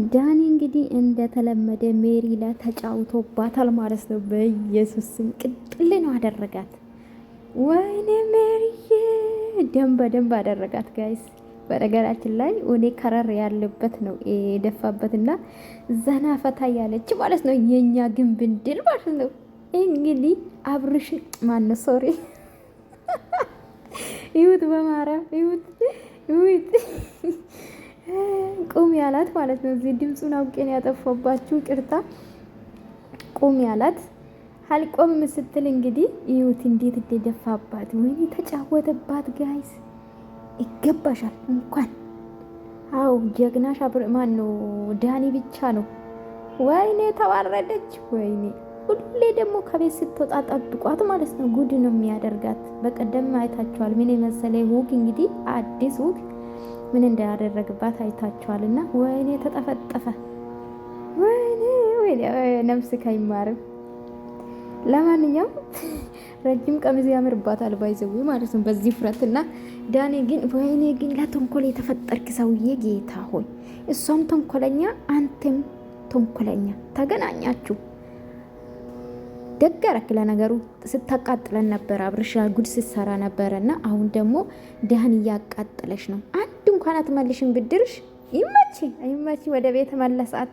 ዳኒ እንግዲህ እንደተለመደ ሜሪ ላይ ተጫውቶባታል ማለት ነው። በኢየሱስ ስም ቅጥል ነው አደረጋት። ወይኔ ሜሪዬ ደም በደንብ አደረጋት ጋይስ። በነገራችን ላይ እኔ ከረር ያለበት ነው የደፋበትና ዘና ፈታ ያለች ማለት ነው። የኛ ግን ብንድል ማለት ነው። እንግዲህ አብርሽ ማነው ሶሪ ይሁት በማርያም ይሁት ቁም ያላት ማለት ነው። እዚህ ድምፁን አውቄን ያጠፋባችሁ ቅርታ። ቁም ያላት አልቆም ስትል እንግዲህ ይሁት እንዴት እንደደፋባት ወይኔ ተጫወተባት ጋይስ። ይገባሻል እንኳን አው ጀግናሽ ማን ነው ዳኒ ብቻ ነው። ወይኔ ተዋረደች። ወይኔ ሁሌ ደግሞ ከቤት ስትወጣ ጠብቋት ማለት ነው። ጉድ ነው የሚያደርጋት። በቀደም አይታችኋል ምን የመሰለ ውግ እንግዲህ አዲስ ውግ ምን እንዳያደረግባት አይታችኋልና ወይኔ ተጠፈጠፈ። ወይኔ ነፍስ ከይማርም። ለማንኛውም ረጅም ቀሚስ ያምርባታል ባይዘው ማለት ነው በዚህ ፍረትና ዳኒ ግን ወይኔ ግን ለተንኮል የተፈጠርክ ሰውዬ ጌታ ሆይ፣ እሷም ተንኮለኛ አንተም ተንኮለኛ ተገናኛችሁ። ደጋረክ ለነገሩ ስታቃጥለን ነበር አብርሻ ጉድ ስትሰራ ነበረና አሁን ደግሞ ዳኒ እያቃጠለሽ ነው። አንድ እንኳን አትመልሽም ብድርሽ። ይመች ወደ ቤት መለሳት።